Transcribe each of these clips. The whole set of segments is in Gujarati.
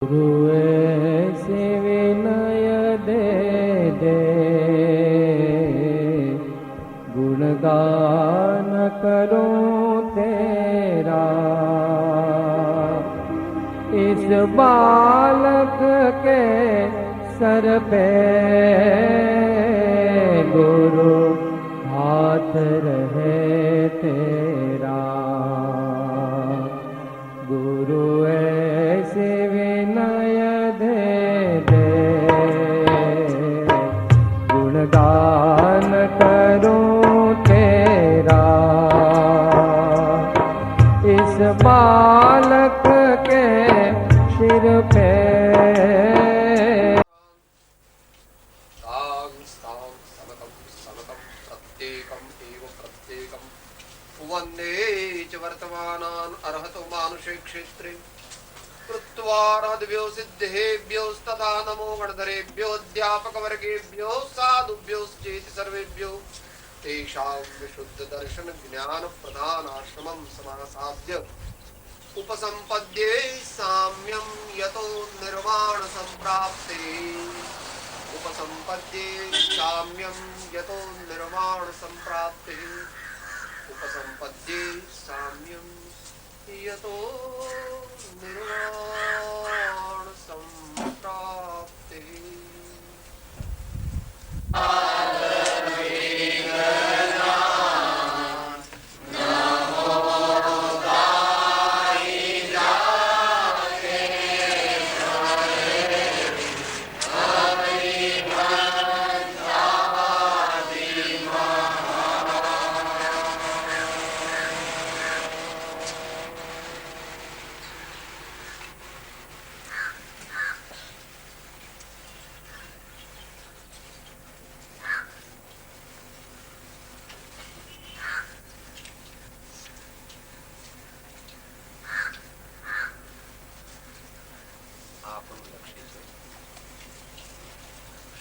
गुरु ऐसे विनय दे दे, गुणगान करूं तेरा। इस बालक के सर पे गुरु हाथ रहे तेरा। गुरु ऐसे विनय दे दे, गुणगान करूं तेरा। इस बालक के सिर पे वर्तमानान् अर्हतो मानुषे क्षेत्रे कृत्वारादिभ्यो सिद्धेभ्योस्तथा नमो गणधरेभ्यो अध्यापकवर्गेभ्यो साधुभ्योश्चेति सर्वेभ्यो तेषां विशुद्ध दर्शन ज्ञान प्रधानाश्रमं समासाद्य उपसंपद्ये साम्यं यतो निर्वाण संप्राप्ते। उपसंपद्ये साम्यं यतो निर्वाण संप्राप्ते। उपसंपद्ये साम्यं यतो निर्वाण संप्राप्ते।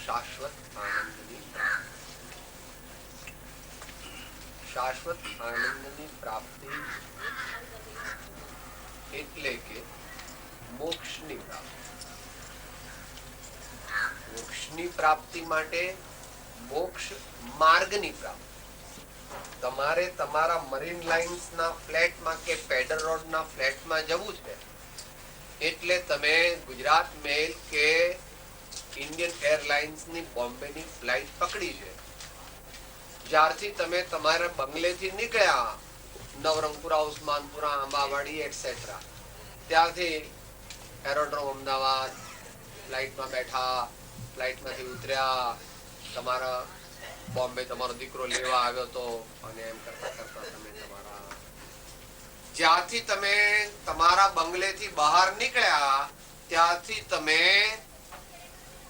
શાશ્વત આનંદની શાશ્વત આનંદની પ્રાપ્તિ એટલે કે મોક્ષની પ્રાપ્તિ. મોક્ષની પ્રાપ્તિ માટે મોક્ષ માર્ગની પ્રાપ્તિ. તમારે તમારા મરીન લાઇન્સના ફ્લેટમાં કે પેડર રોડના ફ્લેટમાં જવું છે એટલે તમે ગુજરાત મેલ કે ઇન્ડિયન એરલાઇન્સની બોમ્બેની ફ્લાઇટ પકડી છે. જ્યારથી તમે તમારા બંગલેથી નીકળ્યા નવરંગપુરા, ઉસ્માનપુરા, આંબાવાડી એટસેટ્રા, ત્યારથી એરોડ્રોમ અમદાવાદ ફ્લાઇટમાં બેઠા, ફ્લાઇટમાંથી ઉતર્યા, તમારા બોમ્બે તમારો દીકરો લેવા આવ્યો હતો અને એમ કરતા કરતા તમે તમારા જ્યાંથી તમે તમારા બંગલેથી બહાર નીકળ્યા ત્યાંથી તમે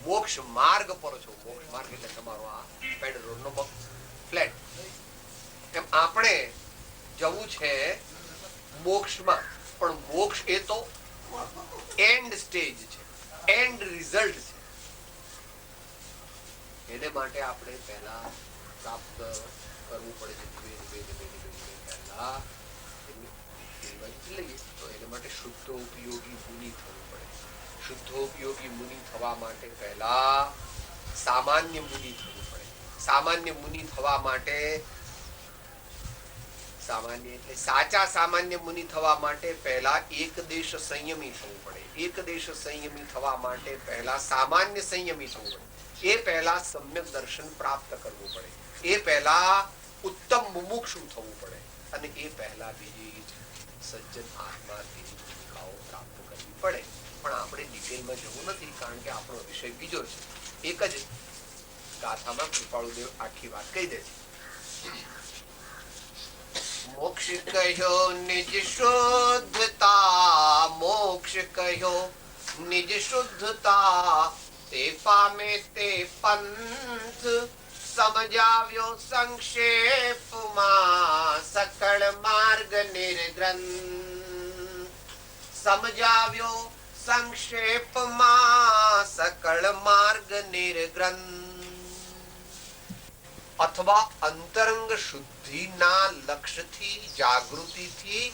મોક્ષ માર્ગ પર છો. મોક્ષ માર્ગ એટલે તમારો આ પેડર રોડનો ફ્લેટ. એમ આપણે જવું છે મોક્ષમાં, પણ મોક્ષ એ તો એન્ડ સ્ટેજ છે, એન્ડ રિઝલ્ટ છે. એને માટે આપણે પહેલા પ્રાપ્ત કરવું પડે છે. પહેલા લઈએ તો એને માટે શુદ્ધ ઉપયોગી મુનિ થવું પડે. શુદ્ધોપયોગી મુનિ થવા માટે પહેલા સામાન્ય મુનિ થવું પડે. સામાન્ય મુનિ થવા માટે સામાન્ય એટલે સાચા સામાન્ય મુનિ થવા માટે પહેલા એકદેશ સંયમી થવું પડે. એકદેશ સંયમી થવા માટે પહેલા સામાન્ય સંયમી થવું પડે. એ પહેલા સમ્યક દર્શન પ્રાપ્ત કરવું પડે. એ પહેલા ઉત્તમ મુમુક્ષુ થવું પડે. અને એ પહેલા બીજી સજ્જન આત્માથી ભૂમિકાઓ પ્રાપ્ત કરવી પડે. પણ આપણે ડિટેલમાં જવું નથી, કારણ કે આપણો વિષય બીજો છે. એક જ ગાથામાં કૃપાળુદેવ આખી વાત કહી દે છે. મોક્ષ કહ્યો નિજ શુદ્ધતા, મોક્ષ કહ્યો નિજ શુદ્ધતા, તે પામે તે પંથ સમજાવ્યો સંક્ષેપમાં સકળ માર્ગ નિર્ગ્રંથ. સમજાવ્યો સંક્ષેપમાં સકળ માર્ગ નિર્ગ્રંથ. અથવા અંતરંગ શુદ્ધિના લક્ષ્યથી, જાગૃતિથી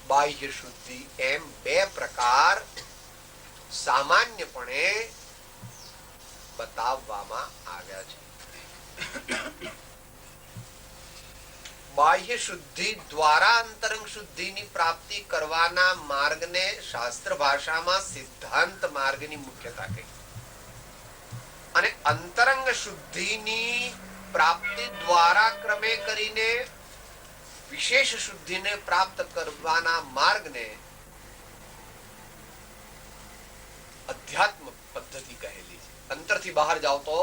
બાહ્ય શુદ્ધિ, એમ બે પ્રકાર સામાન્યપણે બતાવવામાં આવ્યા છે. બાહ્ય શુદ્ધિ દ્વારા અંતરંગ શુદ્ધિની પ્રાપ્તિ કરવાના માર્ગને શાસ્ત્ર ભાષામાં સિદ્ધાંત માર્ગની મુખ્યતા કહી અને અંતરંગ શુદ્ધિની પ્રાપ્તિ દ્વારા ક્રમે કરીને વિશેષ શુદ્ધિને પ્રાપ્ત કરવાના માર્ગને અધ્યાત્મ પદ્ધતિ કહેલી છે. અંતરથી બહાર જાઓ તો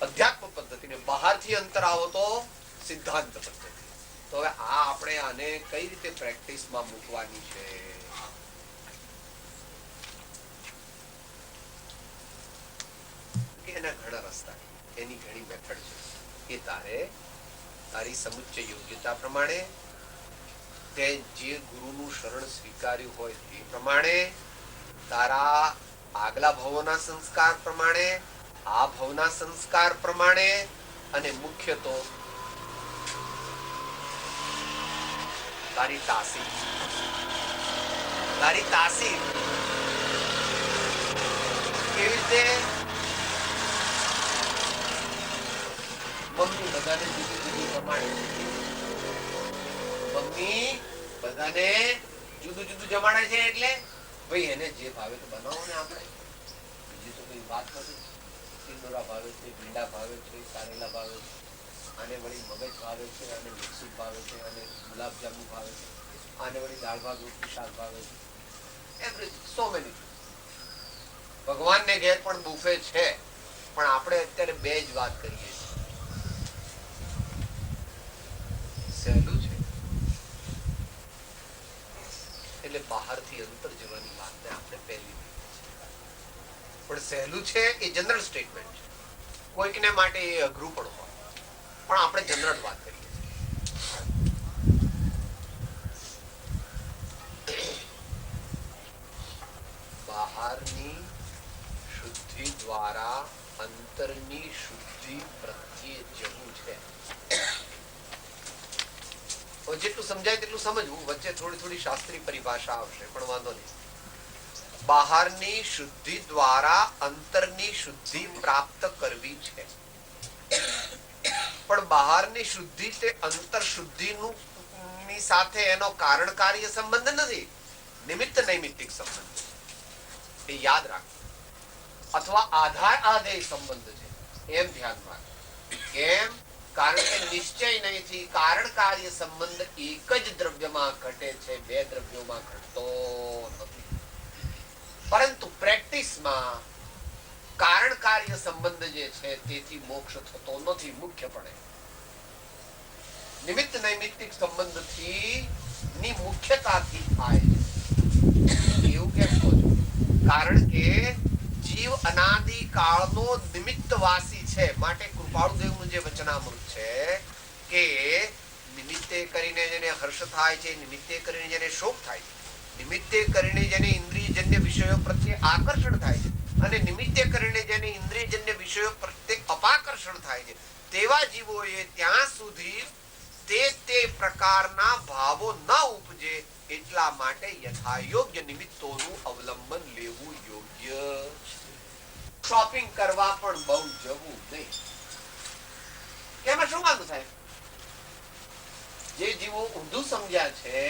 અધ્યાત્મ પદ્ધતિ ને બહારથી અંતર આવો તો સિદ્ધાંત પદ્ધતિ. તો હવે આ આપણે આને કઈ રીતે પ્રેક્ટિસમાં મૂકવાની છે? એના ઘણા રસ્તા, એની ઘણી મેથડ છે. એ તારે તારી સમુચ્ચ યોગ્યતા પ્રમાણે, તે જે ગુરુનું શરણ સ્વીકાર્યું હોય તે પ્રમાણે, તારા આગલા ભવોના સંસ્કાર પ્રમાણે, આ ભવના સંસ્કાર પ્રમાણે, અને મુખ્ય તો તારી તાસીર કેવી રીતે? મમ્મી બધાને જુદું જુદું પ્રમાણે, મમ્મી બધાને જુદું જુદું જમાડે છે એટલે ભાઈ એને જે ભાવે તો બનાવો ને. આપણે બીજી તો કઈ વાત નથી. તિંદોરા ભાવે છે, ભીંડા ભાવે છે, કારેલા ભાવે છે, આને વળી મગજ ભાવે છે, આને મિક્સું ભાવે છે, આને ગુલાબજાંબુ ભાવે છે, આને વળી દાળ ભાત રોટલી શાક ભાવે છે. Everything, so many. ભગવાનને ઘેર પણ બુફે છે, પણ આપણે અત્યારે બે જ વાત કરીએ છીએ. સહેલું છે એટલે બહારથી અંતર જવાની વાતને આપણે પહેલી, પણ સહેલું છે એ જનરલ સ્ટેટમેન્ટ છે. કોઈકને માટે એ અઘરું પણ હોય, પણ આપણે જનરલ વાત કરીએ છીએ. બહારની શુદ્ધિ દ્વારા અંતરની શુદ્ધિ પ્રત્યે જવું છે. જેટલું સમજાય તેટલું સમજવું. વચ્ચે થોડી થોડી શાસ્ત્રીય પરિભાષા આવશે, પણ વાંધો નહીં. બહારની શુદ્ધિ દ્વારા અંતરની શુદ્ધિ પ્રાપ્ત કરવી છે, પણ બહારની શુદ્ધિ તે અંતર શુદ્ધિનું ની સાથે એનો કારણ કાર્ય સંબંધ નથી, નિમિત્ત નૈમિત્તિક સંબંધ છે. એ યાદ રાખો. અથવા આધાર આધેય સંબંધ છે, એમ ધ્યાન રાખો. કેમ? કારણ કે નિશ્ચય નહીંથી કારણ કાર્ય સંબંધ એક જ દ્રવ્યમાં ઘટે છે, બે દ્રવ્યોમાં ઘટતો નથી. પરંતુ પ્રેક્ટિસમાં કારણ કાર્ય સંબંધ જે છે તેથી મોક્ષ થતો નથી. મુખ્યપણે નિમિત્ત નૈમિત્તિક સંબંધથી ની મુખ્યતાથી થાય છે. એવું કેમ કહો છો? કારણ કે જીવ અનાદિ કાળનો નિમિત્તવાસી છે. માટે કૃપાળુદેવનું જે વચનામૃત છે કે નિમિત્તે કરીને જેને હર્ષ થાય છે, નિમિત્તે કરીને જેને શોક થાય છે, નિમિત્તે કરીને જેને ઇન્દ્રિયજન્ય વિષયો પ્રત્યે આકર્ષણ થાય છે, અને નિમિત્તે કરીને જેને ઇન્દ્રિયજન્ય વિષયો પ્રત્યે અપાકર્ષણ થાય છે, તેવા જીવોએ ત્યાં સુધી તે પ્રકારના ભાવો ન ઉપજે એટલા માટે યથાયોગ્ય નિમિત્તોનું અવલંબન લેવું યોગ્ય. શોપિંગ કરવા પણ બહુ જવું નહીં. એમાં શું વાંધો થાય? જે જીવો ઊંધું સમજ્યા છે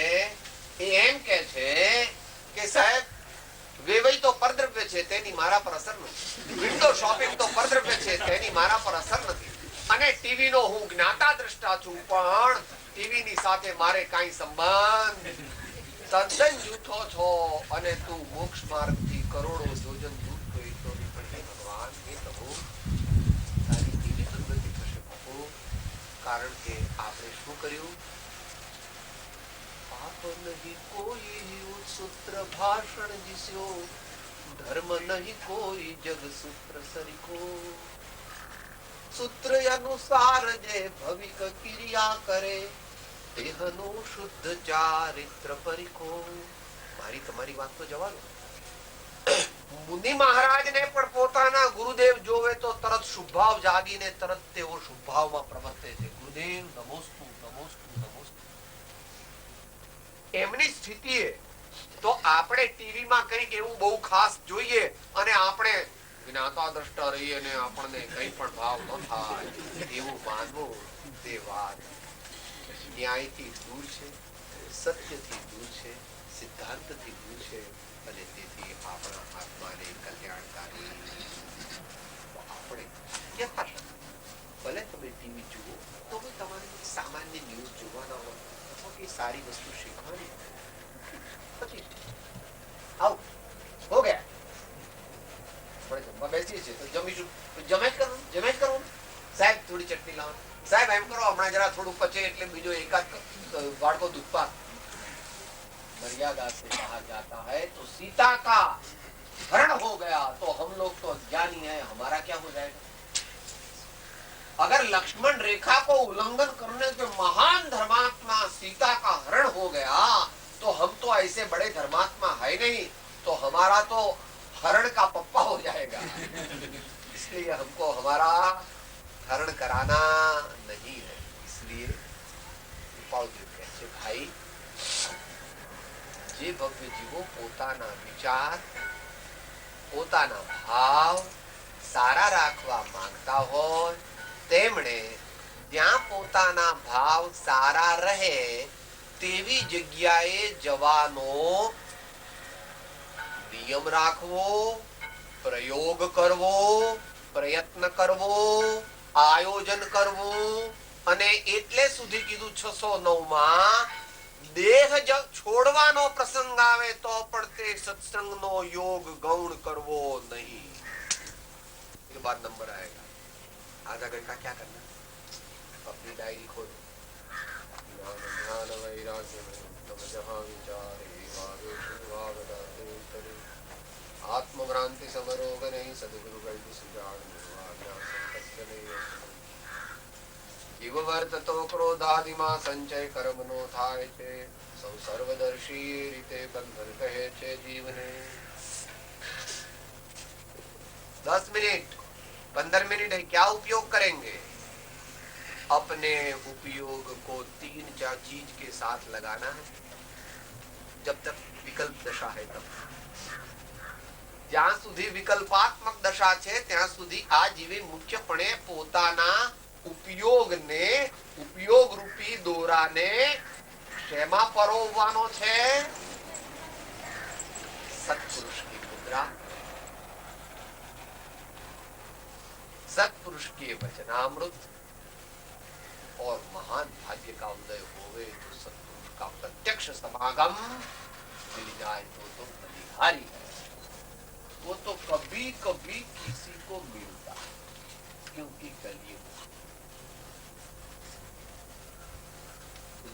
એ એમ કે છે કે સાહેબ વેવાઈ તો પરદ્રવ્ય છે, તેની મારા પર અસર નથી. વિન્ડો શોપિંગ તો પરદ્રવ્ય છે, તેની મારા પર અસર નથી. અને ટીવી નો હું જ્ઞાતા દ્રષ્ટા છું, પણ ટીવી ની સાથે મારે કઈ સંબંધ. તદ્દન જૂઠો છો અને તું મોક્ષ માર્ગ થી કરોડો યોજન દૂર ગઈ તો ભગવાન એ કહું તારી કેવી દુર્ગતિ થશે બાપુ. કારણ કે આપણે શું કર્યું? પાપ નહીં કોઈ સૂત્ર ભાષણ જીસ્યો, ધર્મ નહીં કોઈ જગ સૂત્ર સરીખો. સૂત્ર અનુસાર જે ભવિક ક્રિયા કરે, દેહનું શુદ્ધ ચારિત્ર પરીખો. મારી તમારી વાત તો જવા દો. મુનિ મહારાજને પણ પોતાના ગુરુદેવ જોવે તો તરત શુભભાવ જાગીને તરત તેઓ શુભભાવમાં પ્રવર્તે છે. ગુરુદેવ નમોસ્તુ નમોસ્તુ નમોસ્તુ. એમની સ્થિતિએ તો આપણે ટીવીમાં કંઈક એવું બહુ ખાસ જોઈએ અને આપણે જ્ઞાતા દ્રષ્ટા રહીએ અને આપણને કંઈ પણ ભાવ ન થાય એવું માનવું તે વાત ન્યાયથી દૂર છે, સત્યથી દૂર છે, સિદ્ધાંતથી દૂર છે અને તેથી આપણા આત્માને કલ્યાણકારી. આપણે યથાશક્તિ ભલે તમે ટીવી જુઓ તો બી તમારે સામાન્ય ન્યૂઝ જોવાના હોય અથવા કઈ સારી વસ્તુ શીખવાની પછી આવ હો ગયા આપણે જમવા બેસીએ છીએ તો જમીશું જમે જ કરવું સાહેબ થોડી ચટણી લાવો સાહેબ એમ કરો હમણાં જરા થોડું પચે એટલે બીજો એકાદ વાડકો દૂધ પા. मर्यादा से कहा जाता है तो सीता का हरण हो गया तो हम लोग तो अज्ञानी है, हमारा क्या हो जाएगा. अगर लक्ष्मण रेखा को उल्लंघन करने के महान धर्मात्मा सीता का हरण हो गया तो हम तो ऐसे बड़े धर्मात्मा है नहीं, तो हमारा तो हरण का पप्पा हो जाएगा. इसलिए हमको हमारा हरण कराना नहीं है. इसलिए भाई જે ભવ્ય જીવો પોતાના વિચાર પોતાના ભાવ સારા રાખવા માંગતા હોય તેમણે ત્યાં પોતાના ભાવ સારા રહે તેવી જગ્યાએ જવાનો નિયમ રાખવો, પ્રયોગ કરવો, પ્રયત્ન કરવો, આયોજન કરવું. અને એટલે સુધી કીધું 609 માં દેહ છોડવાનો પ્રસંગ આવે તો પણ તે સત્સંગનો યોગ ગૌણ કરવો નહીં. ये बात नंबर आएगा. आधा घंटा क्या करना, अपनी डायरी खोलो. ज्ञान वैराग्य तब जहाँ विचारे आत्मभ्रांति समरोग नहीं सदगुरु गति सुजान જીવ વર્તતો ક્રોધાદિમાં સંચય કર્મનો થાય છે. સૌ સર્વદર્શી રીતે બંધન કહે છે જીવને. 10 मिनट 15 मिनट है, क्या उपयोग करेंगे? अपने उपयोग को 3-4 चीज के साथ लगाना है जब तक विकल्प दशा है तब. જ્યાં સુધી વિકલ્પાત્મક દશા છે ત્યાં સુધી આ જીવે મુખ્યપણે પોતાના ઉપયોગને ઉપયોગ રૂપી દોરાને શેમાં પરોવવાનો છે? સત્પુરુષ की मुद्रा, सत्पुरुष के वचनामृत और महान भाग्य का उदय होवे तो सत्पुरुष का प्रत्यक्ष समागम मिल जाए तो बलिहारी है. वो तो कभी कभी किसी को मिलता है क्योंकि कलयुग.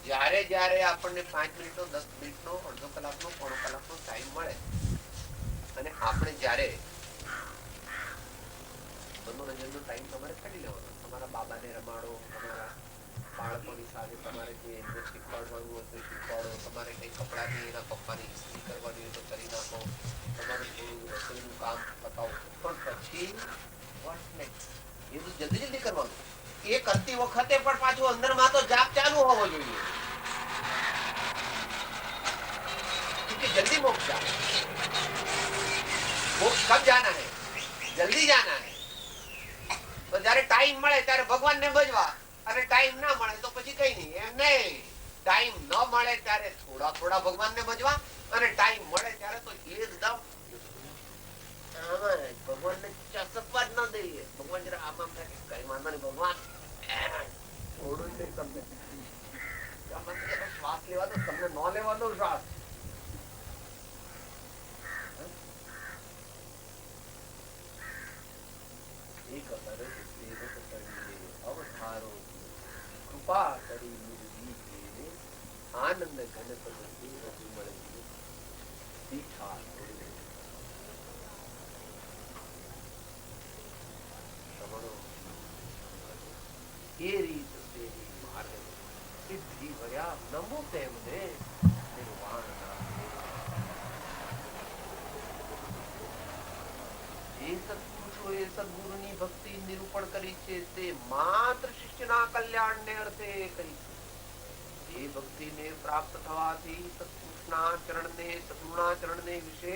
જ્યારે જ્યારે આપણને 5 મિનિટનો 10 મિનિટનો અડધો કલાકનો પોણો કલાકનો ટાઈમ મળે અને આપણે જ્યારે મનોરંજનનો ટાઈમ તમારે કાઢી લેવાનો. તમારા બાબાને રમાડો, તમારા બાળકોની સાથે તમારે જે શીખવાડવાનું હોય તો શીખવાડો, તમારે કંઈ કપડાની એના પપ્પાની ઇસ્ત્રી કરવાની હોય તો કરી નાખો, તમારે થોડું રસોઈનું કામ બતાવો. પણ પછી એ તો જલ્દી જલ્દી કરવાનું. એ કરતી વખતે પણ પાછું અંદરમાં તો જાપ ચાલુ હોવો જોઈએ. जल्दी मोक्ष मोक्ष कब जाना है? जल्दी जाना है. तो जયારે ટાઈમ મળે ત્યારે ભગવાનને ભજવા અને ટાઈમ ના મળે તો પછી કઈ નહીં. એમ નહીં, ટાઈમ ન મળે ત્યારે થોડા થોડા ભગવાનને ભજવા અને ટાઈમ મળે ત્યારે તો એકદમ ભગવાનને ચસકવા જ ન દઈએ. ભગવાન જરા આમ આમ થાય કઈ વાંધો નહીં ભગવાન થોડું નહીં તમને શ્વાસ લેવા દો, તમને ન લેવા દો શ્વાસ. કૃપા કરી આનંદ એ રીત માર્ગ સિદ્ધિ ભર્યા નમો તેમને નિર્વાણ. જે સત્પુરુષોએ સદગુરુની ભક્તિ નિરૂપણ કરી છે તે માત્ર શિષ્યના કલ્યાણને અર્થે કરી છે. એ ભક્તિને પ્રાપ્ત થવાથી સત્પુરુષના ચરણને સદગુરુના ચરણને વિશે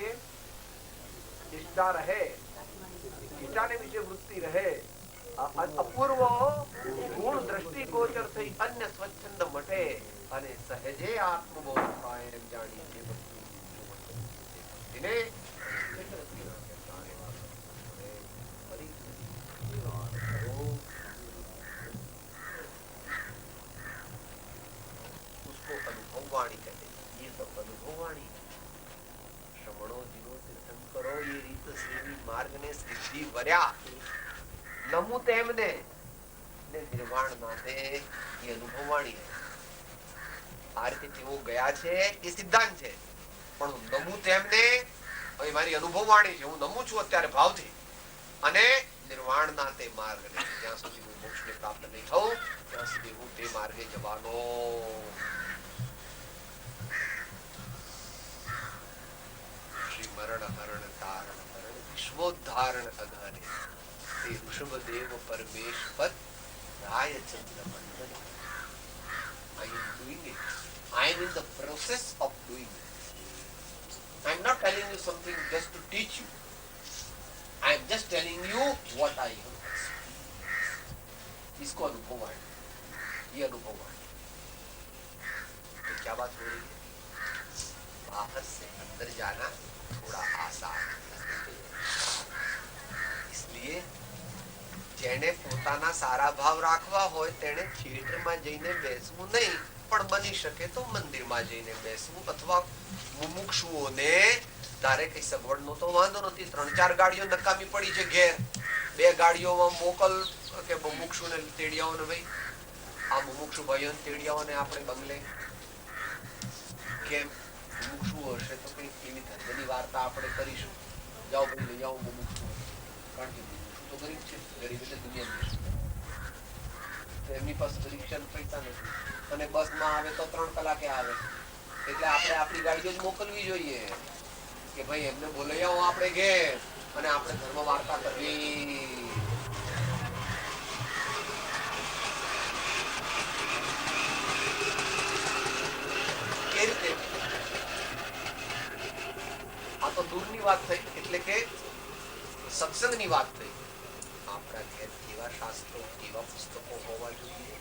નિષ્ઠા રહે, ઈષ્ટાને વિશે વૃત્તિ રહે, અપૂર્વ ગુણ દ્રષ્ટિ ગોચર થઈ અન્ય સ્વચ્છંદ મટે અને સહેજે આત્મબોધ થાય એમ જાણી જે ભક્તિને उसको अनुभव वाणी कहते हैं। ये सब अनुभव वाणी श्रवणो जिनो तीर्थंकरो ये રીત સેવી માર્ગને સિદ્ધિ વર્યા નમુ તેમને ને નિર્વાણ નાથે એ અનુભવ વાણી આ રીતે તેઓ ગયા છે એ સિદ્ધાંત છે, પણ નમુ તેમને હવે મારી અનુભવ વાણી છે, હું નમું છું અત્યારે ભાવથી, અને નિર્વાણ ના તે માર્ગને જ્યાં સુધી હું મોક્ષને પ્રાપ્ત નહીં થઉં ત્યાં સુધી હું તે માર્ગે જવાનો મરણ હરણ તારણ મરણ વિશ્વોદ્ધારણ અઘારે તે ઋષભદેવ પરમેશ પદ રાય ચંદ્ર મંડળ. I am doing it. I am in the process of doing it. I am not telling you something just to teach you. I am just telling you what I am. इसको अनुभव है, ये अनुभव है। तो क्या बात हो रही है? बाहर से अंदर जाना थोड़ा आसान, इसलिए જેને પોતાના સારા ભાવ રાખવા હોય તેણે થિયેટરમાં જઈને બેસવું નહીં, પણ બની શકે તો મંદિરમાં જઈને બેસવું, અથવા મુમુક્ષુઓને તારે કઈ સગવડનો તો વાંધો નથી, 3-4 ગાડીઓ નકામી પડી છે ઘેર, 2 ગાડીઓમાં મોકલ કે મુમુક્ષુને તેડી આવો ને ભાઈ, આ મુમુક્ષુ ભાઈઓને તેડી આવો ને આપણે બંગલે. કેમ મુમુક્ષુ હશે તો કઈ એવી ધર્મની વાર્તા આપણે કરીશું, જાઓ ભાઈ લઈ આવો મુમુક્ષુ, કારણ કે મુમુક્ષુ તો ગરીબ છે, ગરીબ એટલે દુનિયાની, એમની પાસે પરીક્ષા પૈસા નથી, અને બસમાં આવે તો 3 કલાકે આવે, એટલે આપણે આપણી ગાડીઓ જ મોકલવી જોઈએ કે ભાઈ એમને બોલાઈ આવો આપણે ઘેર, અને આપણે ધર્મ વાર્તા કરવી. એ રીતે આ તો દૂરની વાત થઈ, એટલે કે સત્સંગની વાત થઈ. આપણા ઘેર કેવા શાસ્ત્રો કેવા પુસ્તકો હોવા જોઈએ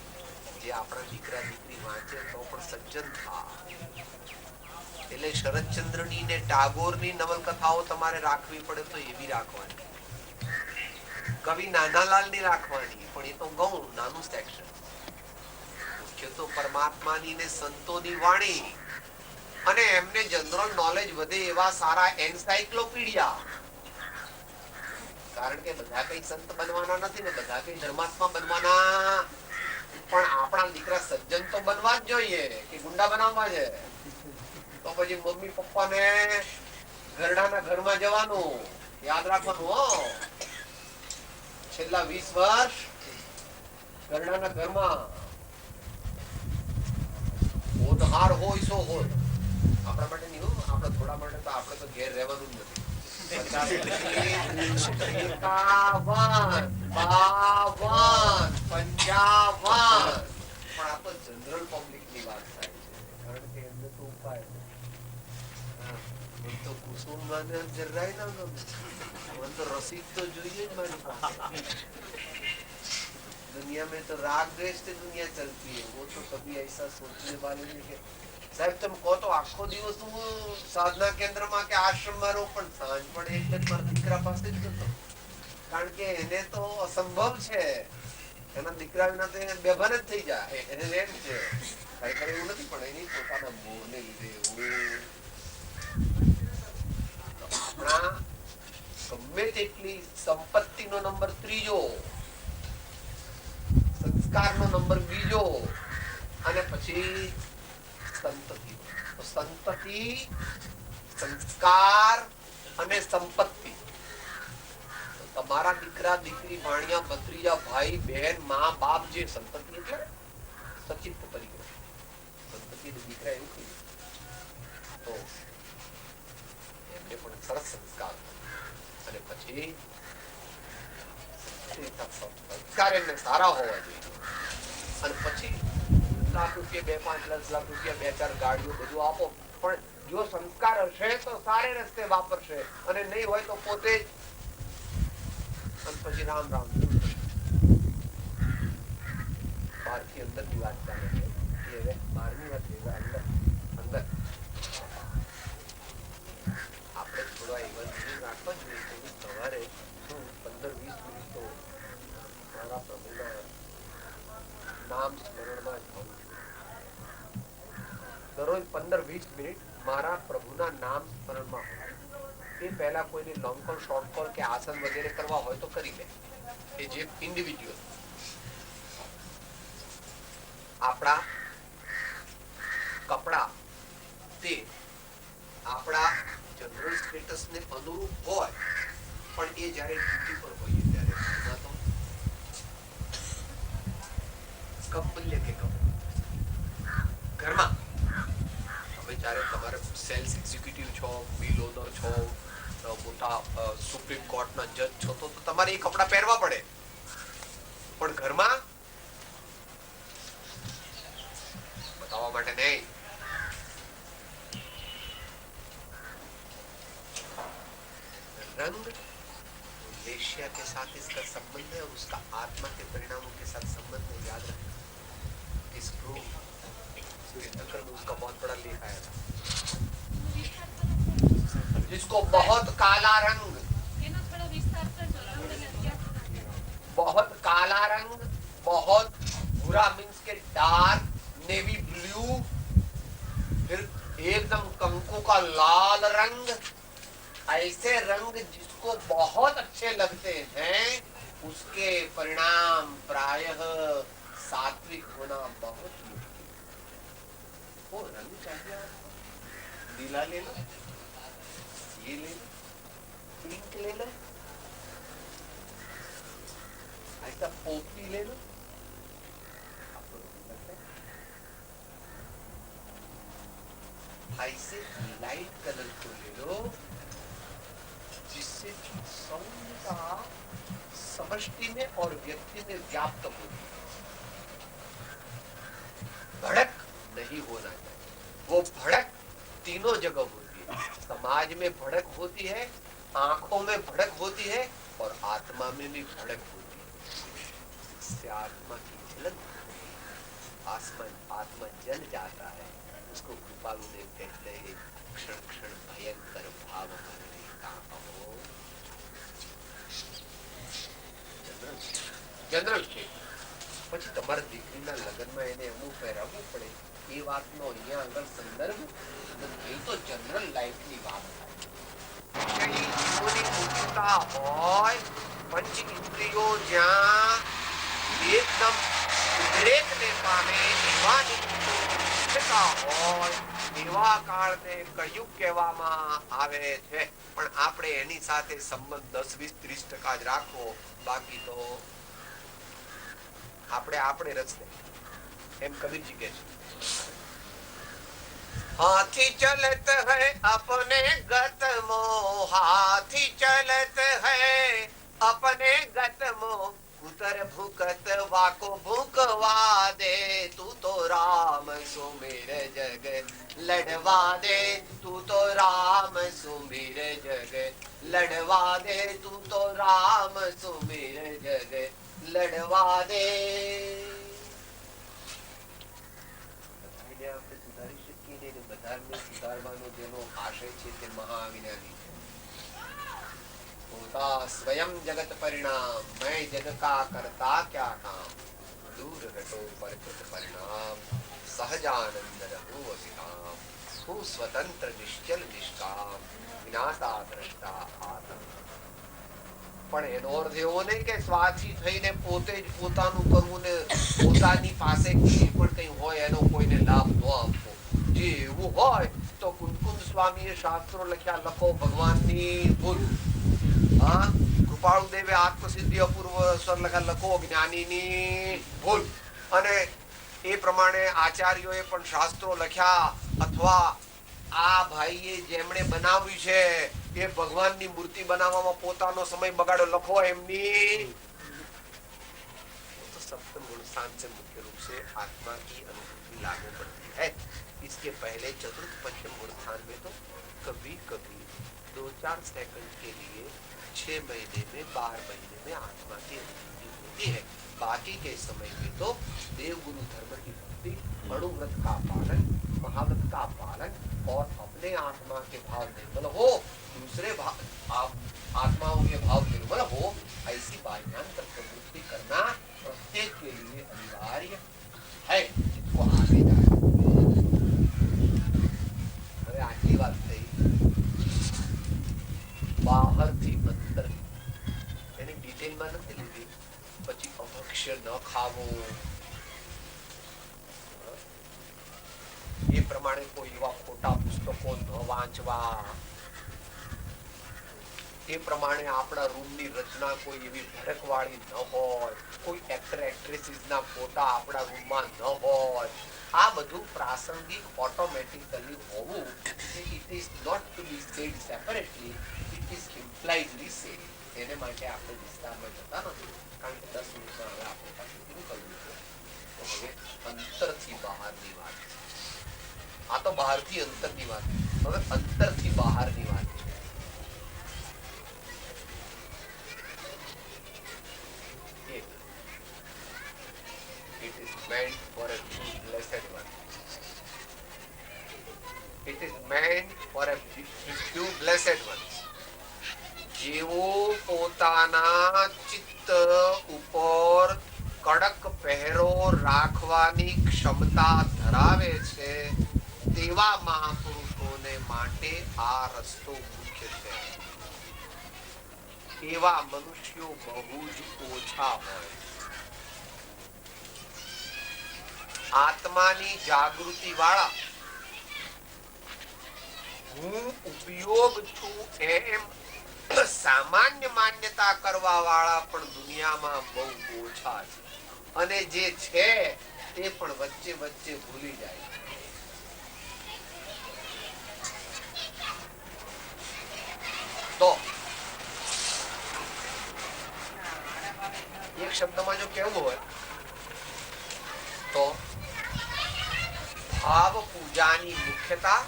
જે આપણા દીકરા દીકરી વાંચે તો પણ સજ્જન થાય. એટલે શરદચંદ્રની ને ટાગોરની નવલકથાઓ તમારે રાખવી પડે તો એવી રાખવાની, કવિ નાનાલાલની રાખવાની, પણ એ તો ગૌણ નાનું સેક્શન. મુખ્ય તો પરમાત્માની ને સંતોની વાણી, અને એમને જનરલ નોલેજ વધે એવા સારા એન્સાઇક્લોપીડિયા, કારણ કે બધા કઈ સંત બનવાના નથી ને બધા કઈ ધર્માત્મા બનવાના, પણ આપણા દીકરા સજ્જન તો બનવા જ જોઈએ કે ગુંડા બનાવવા છે. તો પછી મમ્મી પપ્પાને ઘરડાના ઘરમાં જવાનું યાદ રાખવાનું. હો, છેલ્લા 20 વર્ષ ઘરડાના ઘરમાં હોનહાર હોય સો હોય. આપણા માટે નહીં હો, આપણા થોડા માટે તો આપણે તો ઘેર રહેવાનું જ નથી. 55 પણ આ તો જનરલ પબ્લિક ની વાત થાય છે, કારણ કે એમને તો ઉપાય તો કુસુમમાં જરાય ના ગમે, મને તો રસીદ તો જોઈએ જ મારી પાસે. दुनिया में तो राग द्वेष से दुनिया चलती है, वो तो कभी ऐसा सोचने वाले नहीं कि साहब तुम કહો તો આખો દિવસ હું સાધના કેન્દ્રમાં કે આશ્રમમાં રહું, પણ સાંજ પડે એટલે મારા દીકરા પાસે જ જતો, કારણ કે એને તો અસંભવ છે, એના દીકરા વિના તો એને બેભાન જ થઈ જાય. એને એમ છે ખરેખર એવું નથી, પણ એની પોતાના મોહને લીધે આપણા ગમે તેટલી સંપત્તિનો નંબર 3, સંસ્કારનો નંબર 2, અને પછી સંતતિ. સંતતિ, સંસ્કાર અને સંપત્તિ. તમારા દીકરા દીકરી ભાણિયા ભત્રીજા ભાઈ બહેન મા બાપ જે સંપત્તિ એટલે સચિત પરિગ્રહ, સંપત્તિ દીકરા એવું કહ્યું તો એમને પણ સરસ સંસ્કાર, અને પછી સંસ્કાર એમને સારા હોવા જોઈએ, અને પછી લાખ રૂપિયા, 2-5 લાખ રૂપિયા, 2-4 ગાડીઓ બધું આપો, પણ જો સંસ્કાર હશે તો સારે રસ્તે વાપરશે, અને નહીં હોય તો પોતે જ. અને પછી રામ રામ. 12 થી અંદરની વાત ચાલે છે, એ હવે 12ની વાત અંદર અંદર આપણે થોડા એવા નિયમ રાખવા જોઈએ કે સવારે 15-20 મિનિટ તો મારા પ્રભુના નામ સ્મરણમાં જ હોવું જોઈએ. દરરોજ 15-20 મિનિટ મારા પ્રભુના નામ સ્મરણમાં હોય. એ પહેલા કોઈને લોંગ કોલ, શોર્ટ કોલ કે આસન વગેરે કરવા હોય તો કરી લે, એ જે ઇન્ડિવિજ્યુઅલ. આપણા કપડા તે આપણા જનરલ સ્ટેટસ ને અનુરૂપ હોય, પણ એ જયારે ડ્યુટી પર હોઈએ ત્યારે કમ મૂલ્ય કે કમ ઘરમાં તમે જ્યારે તમારે સેલ્સ એક્ઝિક્યુટિવ છો, બિલ ઓનર છો, મોટા સુપ્રીમ કોર્ટના જજ છો, તો તમારે એ કપડા પહેરવા પડે. પણ ઘરમાં બતાવવા માટે નહીં. रंग वेश्या के साथ इसका संबंध है और उसका आत्मा के परिणामों के साथ संबंध है. याद रखना. इस प्रूफ तीर्थंकर में उसका बहुत बड़ा लेख आया था, जिसको बहुत काला रंग, बहुत काला रंग, बहुत भूरा मीन्स के डार्क नेवी ब्लू, फिर एकदम कंकु का लाल रंग, ऐसे रंग जिसको बहुत अच्छे लगते हैं, उसके परिणाम प्रायः सात्विक होना बहुत मुश्किल. वो रंग चाहिए, नीला ले लो, ये ले लो, पिंक ले लो, ऐसा पोपी ले लो, आपको लगता है ऐसे लाइट कलर को ले लो जिससे सौम्यता समष्टि में और व्यक्ति में व्याप्त होती है. भड़क नहीं होना चाहिए. वो भड़क तीनों जगह होती है. समाज में भड़क होती है, आंखों में भड़क होती है, और आत्मा में भी भड़क होती है. इससे आत्मा की जलन, आत्मा जल जाता है. उसको कृपालु देव कहते हैं, क्षण क्षण भयंकर भाव भरने का हो. જનરલ છે. પછી તમારા દીકરીના લગ્નમાં એને અમુક પહેરાવવું પડે, એ વાતનો અહીંયા આગળ સંદર્ભ નથી. તો જનરલ લાઈફની વાત થાય. જીવોની મૂર્ખતા હોય, પંચ ઇન્દ્રિયો જ્યાં એકદમ ઉદ્રેકને પામે એવા મૂર્ખતા હોય, એવા કાળને કયુગ કહેવામાં આવે છે. પણ આપણે એની સાથે સંબંધ 10-20-30% જ રાખવો, બાકી તો આપણે રસ્તે. એમ કબીરજી કહે છે, हाथी चलत है अपने गत मो, हाथी चलत है अपने गत मो, उतर भूकत वाको भूकवा दे, तू तो राम सुमिर जग लड़वा दे, तू तो राम सुमिर जग लड़वा दे, तू तो राम सुमिर जग लड़वा दे. આપણે સુધારી શકીએ ને, બધાને સુધારવાનો જેનો આશય છે તે મહાવિજ્ઞાની છે. होता स्वयं जगत परिणाम, मैं जग का करता क्या काम, दूर हटो परकृत परिणाम, सहजानंद रहूं अभिराम, हूँ स्वतंत्र निश्चल निष्काम, विनाता दृष्टा आत्म. પણ એનો અર્થ એવો નહીં કે સ્વાર્થી થઈને પોતે જ પોતાનું કરવું ને પોતાની પાસે જે પણ કંઈ હોય એનો કોઈને લાભ ન આપવો. જે એવું હોય તો કુંકુમ સ્વામીએ શાસ્ત્રો લખ્યા, લખો ભગવાનની ભૂલ. હા, કૃપાળુ દેવે આત્મસિદ્ધિ અપૂર્વ સ્વર લખ્યા, લખો જ્ઞાનીની ભૂલ. અને એ પ્રમાણે આચાર્યોએ પણ શાસ્ત્રો લખ્યા, અથવા આ ભાઈએ જેમણે બનાવ્યું છે એ ભગવાનની મૂર્તિ બનાવવામાં પોતાનો સમય બગાડો, લખો એમની સપ્તમ ગુણ स्थान से मुख्य रूप से आत्मा की अनुभूति लागू पड़ती है। इसके पहले चतुर्थ पंचम गुण स्थान में तो कभी कभी 2-4 सेकंड के लिए 6 महीने में 12 महीने में आत्मा की अनुभूति होती है। बाकी के समय में तो देव गुरु धर्म की भक्ति, अणुव्रत का पालन, महाव्रत का पालन और अपने आत्मा के भाव निर्मल हो, दूसरे आत्माओं के भाव निर्मल हो, ऐसी बाह्यांतर प्रवृत्ति करना प्रत्येक के लिए अनिवार्य है। इसको आगे जाए अरे आखिरी बात सही, बाहर थी अंदर यानी डिटेल में નથી લીધી, પછી અભક્ષ્ય ન ખાવો, એ પ્રમાણે કોઈ એવા ખોટા પુસ્તકો ન વાંચવા, એ પ્રમાણે આપણા રૂમની રચના કોઈ એવી ભડકવાળી ન હોય, કોઈ એક્ટર એક્ટ્રેસીસના ફોટા આપણા રૂમમાં ન હોય, આ બધું પ્રાસંગિક ઓટોમેટિકલી હોવું, it is not to be said separately, it is impliedly said. એને માટે આપણે વિસ્તારમાં જતા નથી, કારણ કે 10 મિનિટમાં હવે આપણે પાસે પૂરું કરવું છે. તો હવે અંતરથી બહારની વાત છે. આ તો બહારથી અંતરની વાત, હવે અંતરથી બહારની વાત છે. It is meant for a few blessed ones. It is meant for a few blessed ones. જેવો પોતાના ચિત્ત ઉપર કડક પહેરો રાખવાની ક્ષમતા ધરાવે છે તેવા મહાપુરુષોને માટે આ રસ્તો મુખ્ય છે. એવા મનુષ્યો બહુ જ ઓછા હોય. આત્માની જાગૃતિ વાળા, હું ઉપયોગ છું એમ સામાન્ય માન્યતા કરવા વાળા પણ દુનિયામાં બહુ ઓછા છે, અને જે છે તે પણ વચ્ચે વચ્ચે ભૂલી જાય. તો એક શબ્દમાં જો કહેવું હોય તો ભાવ પૂજાની મુખ્યતા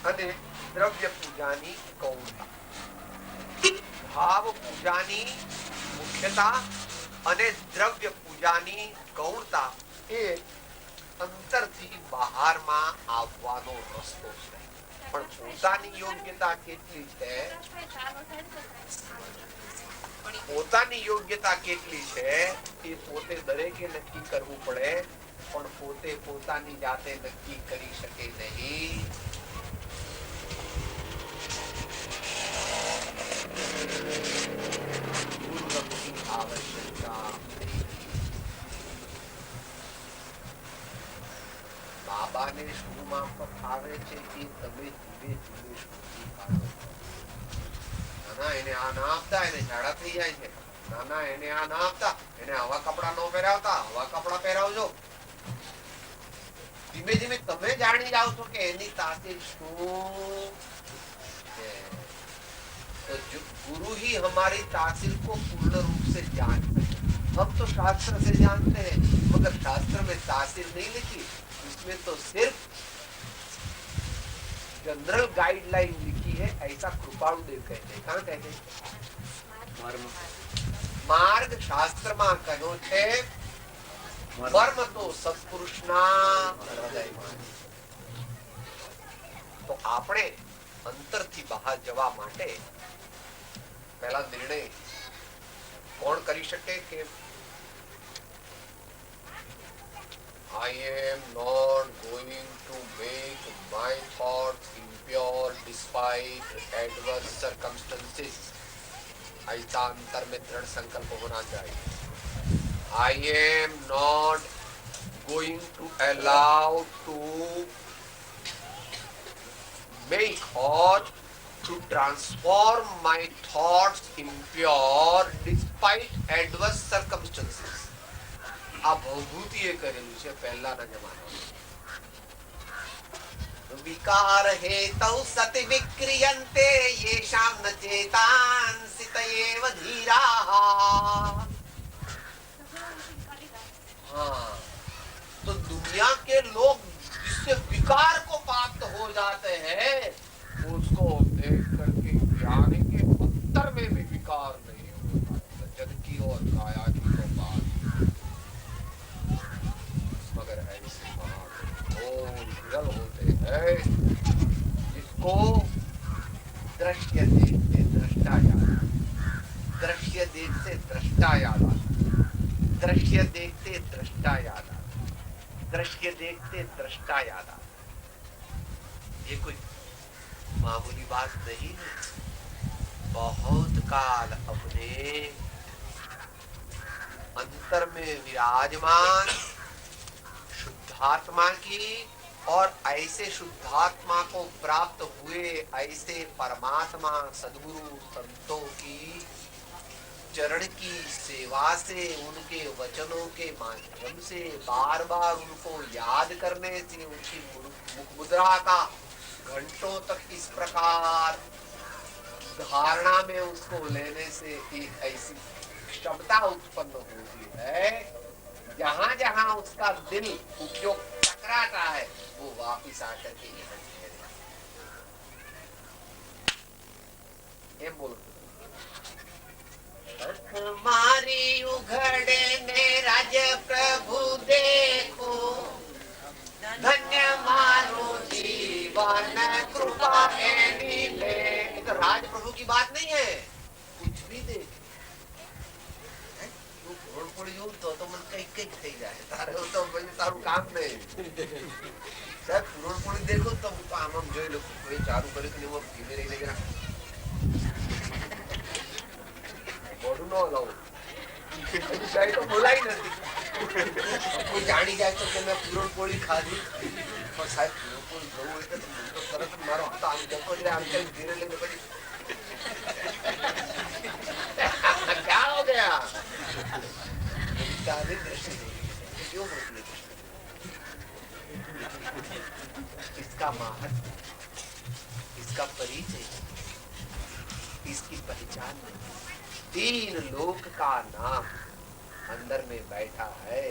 અને દ્રવ્ય પૂજાની ગૌણતા. ભાવ પૂજાની મુખ્યતા અને દ્રવ્ય પૂજાની ગૌણતા એ અંતરથી બહારમાં આવવાનો રસ્તો છે. પણ પોતાની યોગ્યતા કેટલી છે, પોતાની યોગ્યતા કેટલી છે એ પોતે દરેકે નક્કી કરવું પડે, પણ પોતે પોતાની જાતે નક્કી કરી શકે નહીં. બાબાને શું માફક આવે છે એ તમે ધીમે ધીમે શોધી કાઢો. નાના એને આ ના આપતા એને ઝાડા થઈ જાય છે, નાના એને આ ના આપતા એને આવા કપડા ન પહેરાવતા, આવા કપડા પહેરાવજો. ધીમે ધીમે તમે જાણી જાવ છો કે એની તાસીર શું છે. तो गुरु ही हमारी तासीर को पूर्ण रूप से जान सके. हम तो शास्त्र से जानते हैं, मगर शास्त्र में तासीर नहीं लिखी, इसमें तो सिर्फ जनरल गाइडलाइन लिखी है. ऐसा कृपाणु देव कहते हैं. कहाँ कहते हैं? मार्ग शास्त्र में कहो छे, मर्म तो सत्पुरुषना हृदयમાં. તો આપણે અંતરથી બહાર જવા માટે પહેલા નિર્ણય કોણ કરી શકે કે I am not going to make my thoughts impure despite adverse circumstances. ऐसा अंतर में दृढ़ संकल्प होना चाहिए. I am not going to allow to make or to transform my thoughts impure despite adverse circumstances. આ ભવભૂતિએ કરેલું છે પહેલાના જમાનામાં. વિકાર હેતૌ સતિ વિક્રિયન્તે યેષામ ન ચેતાંસિત એવ ધીરાઃ. विकार को प्राप्त हो जाते हैं, उसको देख करके ज्ञानी के अंतर में भी विकार नहीं होता है। जग की और काया की तो बात, मगर ऐसे महान विरल होते हैं जिसको दृश्य देखते दृष्टा याद, दृश्य देखते दृष्टा याद आता, दृश्य देखते दृष्टा याद आता, दृश्य देखते दृष्टा याद आता। ये कोई मामूली बात नहीं है। बहुत काल अपने अंतर में विराजमान शुद्धात्मा की और ऐसे शुद्धात्मा को प्राप्त हुए ऐसे परमात्मा सद्गुरु संतों की चरण की सेवा से, उनके वचनों के माध्यम से, बार बार उनको याद करने से, उनकी मुख मुद्रा का घंटों तक इस प्रकार धारणा में उसको लेने से एक ऐसी क्षमता उत्पन्न होती है, जहां जहां उसका दिल उपयोग टकराता है वो वापिस आकर के यहाँ ठहरे। बोल मारी उघड़े ने राज प्रभु देखो, धन्य मारो जीवन कृपा एनी ले। तो राज प्रभु की बात नहीं है, कुछ भी देख रोड पड़ी हूँ तो मन कई कई થઈ જાય તારે તો પછી તારું કામ નહીં સાહેબ રોડ પડી देखो तो આમ આમ જોઈ લો કોઈ ચાલુ કરે કે वो ધીમે રહીને જરા બોડું ન લાવું કઈ તો બોલાઈ નથી કોઈ જાણી જાય તો કે મેં પૂરણ પોળી ખાધી પણ સાહેબ પૂરણ પોળી જવું એટલે તો તરત મારો હપ્તો આમ જતો એટલે આમ કઈ ધીરે લઈને પછી क्या हो गया? दृष्टि क्यों होती है? इसका महत्व, इसका परिचय, इसकी पहचान नहीं। तीन लोक का नाम अंदर में बैठा है,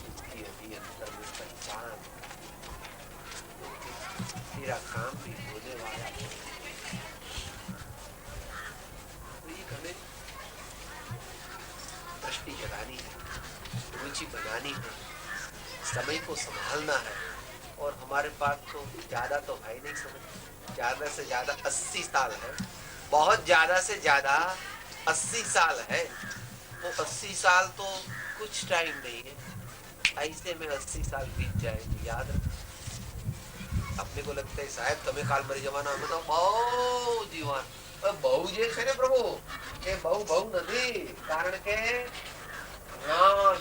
उसकी अभी अंदर में पहचान, तेरा काम भी होने वाला है। हमें दृष्टि जगानी है, रुचि बनानी है, समय को संभालना है। और हमारे पास तो ज्यादा तो है नहीं समय, ज्यादा से ज्यादा 80 साल है, बहुत ज्यादा से ज्यादा 80 साल है। वो 80 साल तो कुछ टाइम नहीं है, ऐसे में 80 साल बीत जाएंगे। याद रख, अपने को लगता है साहब तुम्हें काल मरी जमाना में तो बहु जीवन बहु जे છે ને પ્રભુ એ बहु बहु નથી, કારણ કે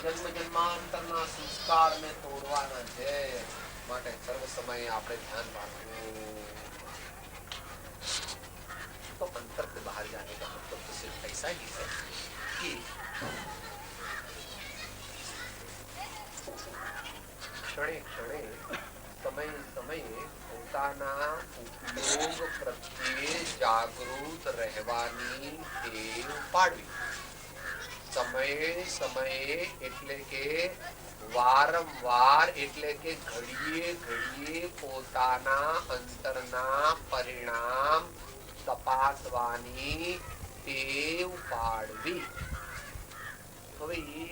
જન્મ જન્માંતરના સંસ્કારને તોડવાના છે, માટે સર્વ સમયે આપણે ધ્યાન રાખવું। तो अंतर से बाहर जाने का मतलब तो सिर्फ ऐसा ही है कि क्षणे क्षणे समय समये પોતાના ઉપયોગ પ્રત્યે જાગૃત રહેવાની ટેવ પાડવી। સમયે સમયે એટલે કે વારંવાર એટલે કે ઘડીએ ઘડીએ પોતાના અંતરના પરિણામ તપાસવાની ટેવ પાડવી। હવે એ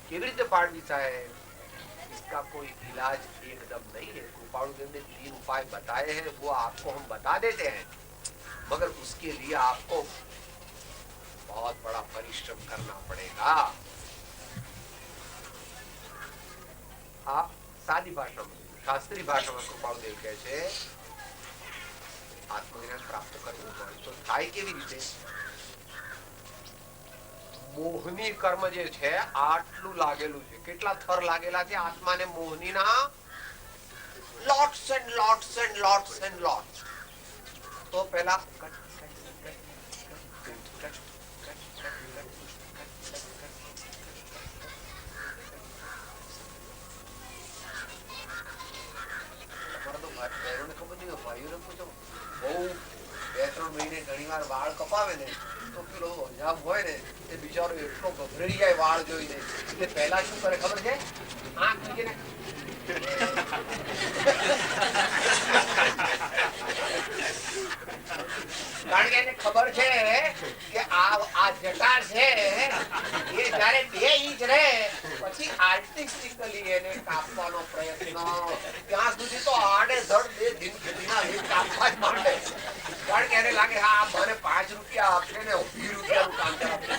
કેવી રીતે પાડવી સાહેબ? इसका कोई इलाज एकदम नहीं है। कृपाणु देव ने 3 उपाय बताए हैं, वो आपको हम बता देते हैं, मगर उसके लिए आपको बहुत बड़ा परिश्रम करना पड़ेगा। आप सादी भाषा में, शास्त्रीय भाषा में कृपाणु देव कहे छे आत्मज्ञान प्राप्त करવું હોય તો થાય કેવી રીતે? મોહની કર્મ જે છે આટલું લાગેલું છે, કેટલા થર લાગેલા છે આત્માને મોહનીના? Lots and lots and lots and lots. તો પહેલા તમારા તો ભાઈઓને ખબર નહીં, ભાઈઓને પૂછો બહુ 2-3 મહિને ઘણી વાર વાળ કપાવે ને તો પેલો હજામ હોય ને એ બિચારો એટલો ગભરાઈ જાય વાળ જોઈને, એટલે પહેલા શું કરે ખબર છે? આંખ મૂકીને કારણ કે એને ખબર છે કે આ જટા છે એ જયારે 2 ઇંચ રહે પછી આર્ટિસ્ટિકલી એને કાપવાનો પ્રયત્ન, ત્યાં સુધી તો આડેધડ 2 દિનના કાપવા જ માંડે. કારણ કે એને લાગે હા મને 5 રૂપિયા આપશે ને 20 રૂપિયાનું કામ કરાવશે.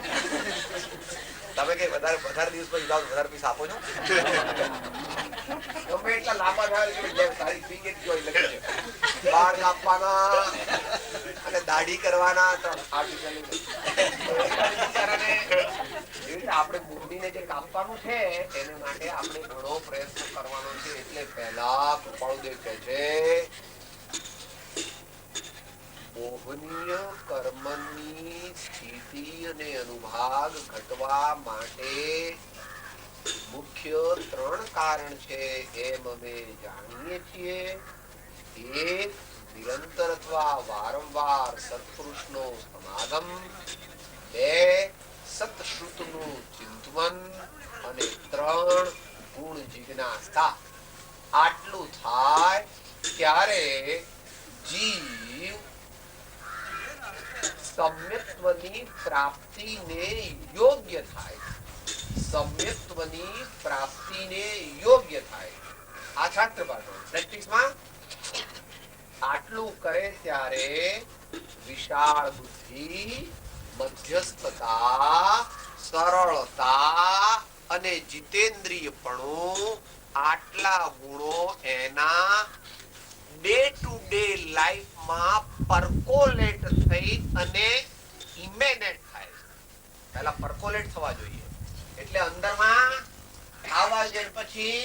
તમે કઈ વધારે દિવસ પછી જાઓ વધારે પૈસા આપો છો? ગમે એટલા લાંબા થાય સારી ફી કેટલી હોય લખી છે. વાળ કાપવાના અને દાઢી કરવાના આપણે બુદ્ધિને જે કાપવાનું છે એને માટે આપણે ઘણો પ્રયત્ન કરવાનો છે. એટલે પહેલા કૃપાળુદેવ કહે છે મોહનીય કર્મની સ્થિતિ અને અનુભાગ ઘટવા માટે મુખ્ય 3 કારણ છે એમ અમે જાણીએ છીએ. એક, નિરંતર અથવા વારંવાર સત્પુરુષનો સમાગમ. 2, સત્શ્રુતનું ચિંતન. અને 3, ગુણ જિજ્ઞાસા. આટલું થાય ત્યારે જીવ સમ્યક્ત્વની પ્રાપ્તિને યોગ્ય થાય. સમ્યક્ત્વની પ્રાપ્તિને યોગ્ય થાય. આ છાત્ર પાઠો પ્રેક્ટિસમાં આટલું કરે ત્યારે વિશાળ બુદ્ધિ, મધ્યસ્થતા, સરળતા અને જીતેન્દ્રિયપણું, આટલા ગુણો એના ડે ટુ ડે લાઈફમાં પરકોલેટ થઈ અને ઇમેનેટ થાય. પહેલા પરકોલેટ થવા જોઈએ એટલે અંદરમાં આવવા જાય પછી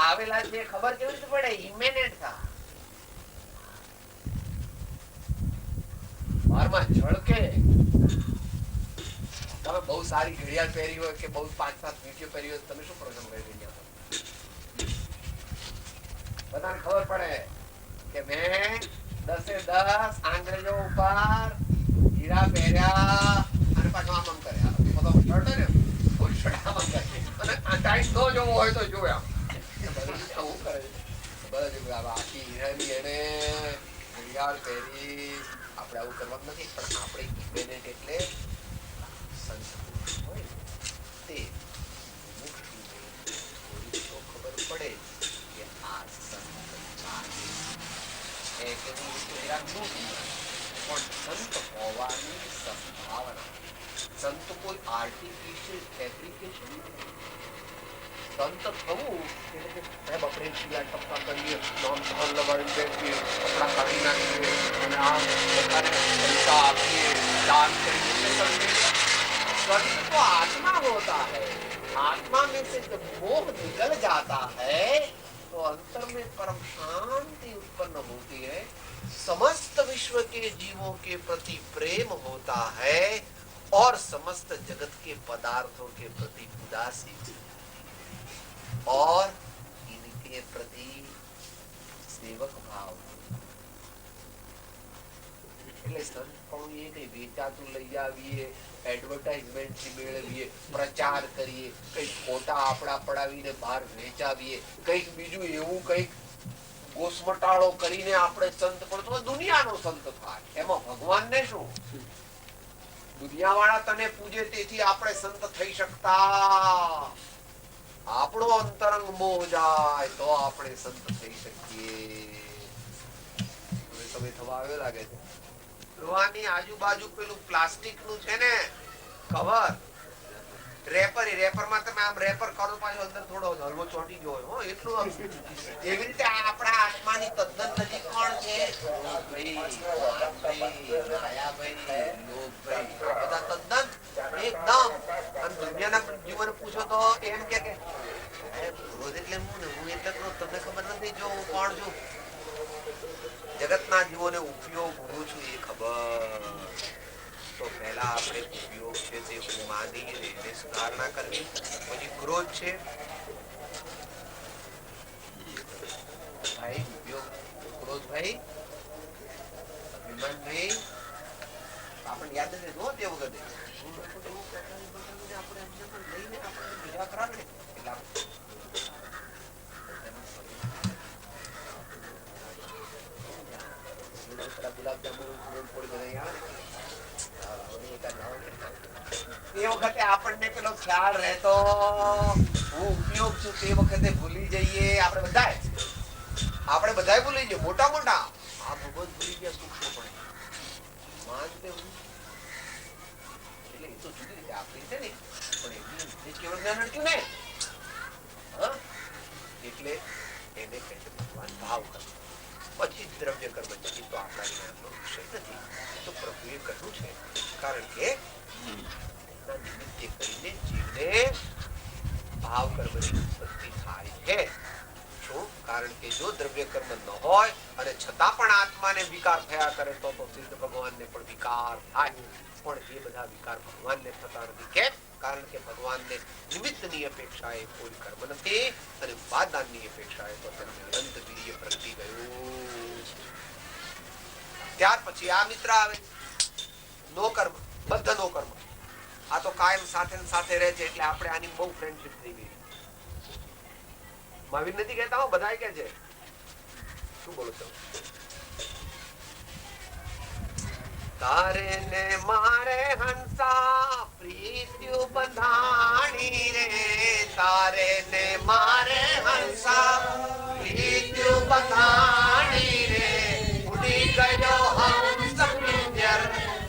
આવેલા છે ખબર કેવી રીતે પડે? ઇમેનેટ થાય. બારમાં ઝળકે. તમે બહુ સારી ઘડિયાળ પહેરી હોય કે બહુ 5-7 વીંટીઓ પહેરી હોય તમે શું પ્રસંગ કરી રહ્યા? બધાને ખબર પડે કે મેં 10-10 આંગ્રેજો ઉપર હીરા પહેર્યા અને પાછું આમ કર્યા. શર્ટ ને ફૂલ શર્ટ આમ કરે અને ટાઈટ ન જોવો હોય તો જોયા. શું કરે બધા આખી હીરાની એને ઘડિયાળ પહેરી. આપણે આવું કરવાનું નથી પણ આપણે ઇમ્પેનેટ એટલે સંસ્કૃત હોય તે થોડી તો ખબર પડે કે આ સંત હોવાની સંભાવના. સંત કોઈ આર્ટિફિશિયલ ફેબ્રિકેશન. સંત થવું એટલે સાહેબ આપણે શિયા ટપકા કરીએ, નામ ધન લગાડી બેસીએ, કપડા કાઢી નાખીએ અને આમ બધાને પૈસા આપીએ, દાન કરીએ. संत तो आत्मा होता है. आत्मा में से जब मोह निकल जाता है तो अंतर में परम शांति उत्पन्न होती है. समस्त विश्व के जीवों के प्रति प्रेम होता है और समस्त जगत के पदार्थों के प्रति उदासी और इनके प्रति सेवक भाव. એટલે સંતપણું એ નહીં વેચાતું લઈ આવીએ, એડવર્ટાઇઝમેન્ટ થી મેળવીએ, પ્રચાર કરીએ, કઈક ફોટા આપડા પડાવીને બહાર વેચાવીએ, કઈક બીજું એવું કઈક ગોસમટાળો કરીને આપણે સંત પણ તો દુનિયાનો સંત થાય. એમાં ભગવાનને શું? દુનિયાવાળા તને પૂજે તેથી આપણે સંત થઈ શકતા. આપણો અંતરંગ મોહ જાય તો આપણે સંત થઈ શકીએ. સમય થવા આવ્યો લાગે છે. લોહાની આજુબાજુ પેલું પ્લાસ્ટિક નું છે ને કવર, રેપર, એ રેપર માં તમે આમ રેપર કરો પાછો અંદર થોડો હલવો ચોંટી ગયો હોય એટલું. એવી રીતે આપણા આત્માની તદ્દન નજીક કોણ છે? બધા તદ્દન એકદમ. અને દુનિયાના જીવન પૂછો તો એમ કે ક્રોધ એટલે હું એટલે ક્રોધ, તમને ખબર નથી જો હું કોણ છું. જગતના જીવોને ઉપયોગ હું છું એ ખબર. તો પહેલા આપણે ઉપયોગ છે તે હું માની એને સુધારણા કરવી. પછી ક્રોધ છે ભાઈ, ઉપયોગ ક્રોધ ભાઈ, અભિમાન ભાઈ આપણને યાદ નથી જો તે વખતે આપણે લઈને આપણે બીજા ખરાબ ને એટલે એ વખતે આપણને પેલો ખ્યાલ રહેતો હું ઉપયોગ છું તે વખતે ભૂલી જઈએ આપણે બધાય ભૂલી જઈએ મોટા મોટા આ ભગવત ભૂલી ગયા સૂક્ષ્મપણે માનતે એટલે એ તો જુદી રીતે આપણી છે ને પણ એની કેવળ જ્ઞાન અડક્યું ને એટલે એને કહે છે ભગવાન ભાવ કર્મ પછી દ્રવ્ય કર્મ છે તો આપણા જ્ઞાનનો વિષય નથી તો પ્રભુએ કહ્યું છે કારણ કે નિમિત્તે કરીને જીવને ભાવ કર્મની ઉત્પત્તિ થાય છે શું કારણ કે જો દ્રવ્ય કર્મ ન હોય અને છતાં પણ આત્માને વિકાર થયા કરે તો સિદ્ધ ભગવાનને પણ વિકાર થાય પણ એ બધા વિકાર ભગવાનને થતા નથી કેમ કારણ કે ભગવાનને નિમિત્તની અપેક્ષાએ કોઈ કર્મ નથી અને ઉપાદાનની અપેક્ષાએ તો તેનું અનંત વીર્ય પ્રગટી ગયું ત્યાર પછી આ મિત્ર આવે નો કર્મ બદ્ધ નો કર્મ આ તો કાયમ સાથે સાથે રહે છે એટલે આપણે આની બહુ ફ્રેન્ડશિપ થઈ ગઈ મહાવીર નથી કહેતા બધા કે છે શું બોલો છો તારે ને મારે હંસા પ્રીત્યુ બંધાણી રે તારે ને મારે હંસા પ્રીત્યુ બંધાણી રે ઉડી ગયો હંસ પિંજર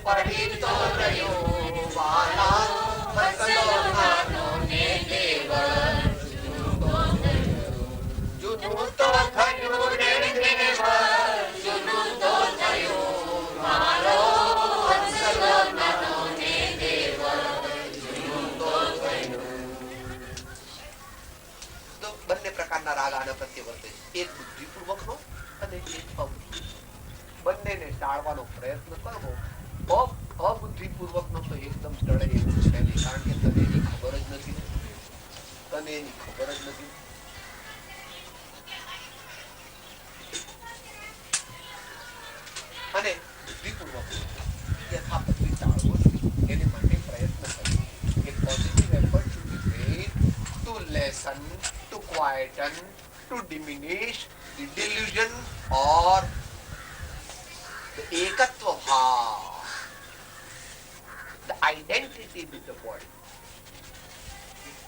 પડી તો રહ્યો વાલા હસલો નાનો ને દેવળ જુનું તો થયું રે દેવળ જુનું તો થયું મારો હસલો નાનો ને દેવળ જુનું તો થયું તો બંને પ્રકારના રાગ આના પ્રત્યે વર્તે છે એક બુદ્ધિપૂર્વકનો અને એક અબુદ્ધિ બંનેને ટાળવાનો પ્રયત્ન કરવો અબુદ્ધિપૂર્વકનો તો એકદમ ટળે એવું છે નહીં કારણ કે તને એની ખબર જ નથી અને બુદ્ધિપૂર્વક યથાપતિ ટાળવો જોઈએ એને માટે પ્રયત્ન કરવો એક positive effort should be made to lessen, to quieten, to diminish the delusion or the ekatva bhav, the identity with the body.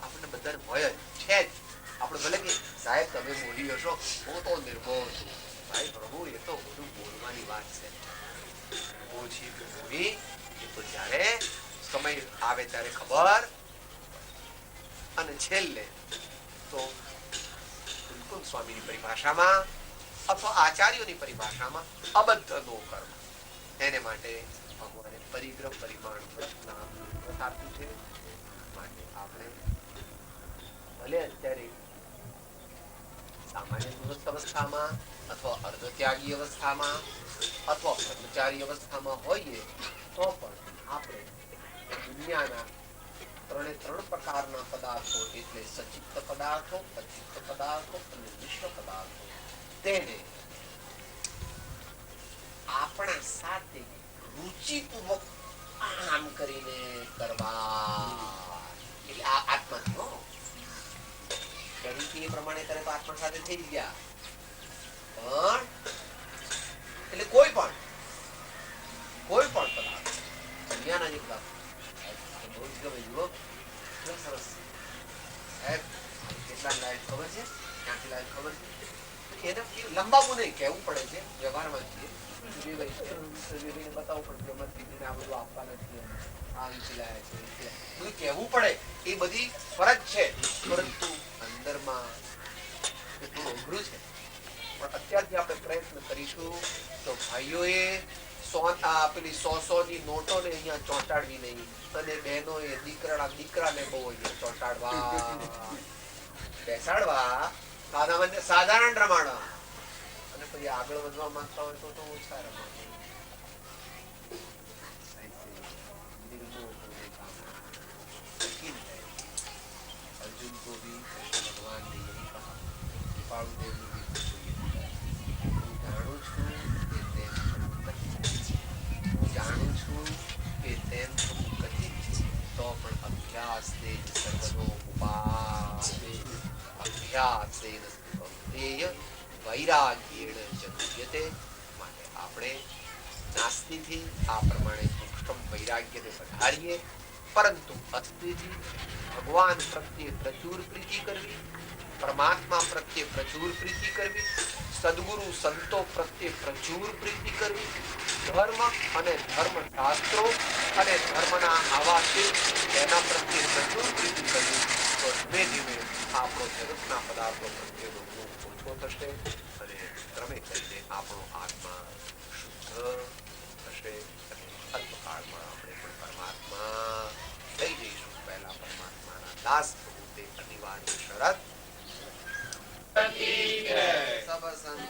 આપણે બધાને હોય જ છે જ આપણે ભલે કે સાહેબ તમે બોલી હશો હું તો નિર્ભય છું ભાઈ પ્રભુ એ તો બધું બોલવાની વાત છે ઓછી કે બોલી એ તો જ્યારે સમય આવે ત્યારે ખબર અને છેલ્લે તો બિલકુલ સ્વામીની પરિભાષામાં અથવા આચાર્યોની પરિભાષામાં અબદ્ધ નો કર્મ એને માટે ભગવાને પરિગ્રહ પરિમાણ નામ આપ્યું છે માટે આપણે ભલે અત્યારે સામાન્ય ગૃહસ્થ અવસ્થામાં અથવા અર્ધત્યાગી અવસ્થામાં અથવા બ્રહ્મચારી અવસ્થામાં હોઈએ તો પણ આપણે દુનિયાના ત્રણ પ્રકારના પદાર્થો એટલે સચિત્ત પદાર્થો અચિત્ત પદાર્થો અને વિશ્વ પદાર્થો તેને આપણા સાથે રુચિપૂર્વક આમ કરીને કરવા એટલે આત્મા એ પ્રમાણે કરે તો આત્મા સાથે થઈ ગયા પણ એટલે કોઈ પણ પદાર્થ દુનિયાના જે પદાર્થ બહુ જ ગમે જુઓ સરસ સાહેબ કેટલા લાઈટ ખબર છે ક્યાંથી લાઈટ ખબર છે એને લંબાવું નહીં કહેવું પડે છે વ્યવહારમાં છીએ બતાવવું પડે આ બધું આપવા નથી કહેવું પડે એ બધી ફરજ છે પરંતુ અંદરમાં એટલું અઘરું છે પણ અત્યારથી આપણે પ્રયત્ન કરીશું તો ભાઈઓએ પેલી 100 ની નોટો ને અહીંયા ચોંટાડવી નહીં અને બહેનો એ દીકરાને બહુ અહીંયા ચોંટાડવા બેસાડવા સાધારણ રમાડવા અને પછી આગળ વધવા માંગતા હોય તો ઓછા રમાડવા अर्जुन को भी भगवान ने यही कहा पांडुदेव ने भी જાણું છું કે તેમ કથિત તો પણ અભ્યાસ તે સર્વનો અભ્યાસેન કૌંતેય વૈરાગ્યેણ જગુયતે માટે આપણે નાસ્તિથી આ પ્રમાણે સૂક્ષ્મ વૈરાગ્યને વધારીએ પરંતુ અસ્તિજી ભગવાન પ્રત્યે પ્રચુર પ્રીતિ કરવી, પરમાત્મા પ્રત્યે પ્રચુર પ્રીતિ કરવી, સદગુરુ સંતો પ્રત્યે પ્રચુર પ્રીતિ કરવી, ધર્મ અને ધર્મ શાસ્ત્રો અને ધર્મના આવા છે તેના પ્રત્યે પ્રચુર પ્રીતિ કરવી, તો ધીમે ધીમે આપણો જગતના પદાર્થો પ્રત્યેનો મોહ ઓછો થશે અને ક્રમે કરીને આપણો આત્મા શુદ્ધ થશે અને અલ્પકાળમાં આપણે પણ પરમાત્મા થઈ જઈશું. પહેલા પરમાત્માના દાસ થવું તે અનિવાર્ય શરત. સબ સંત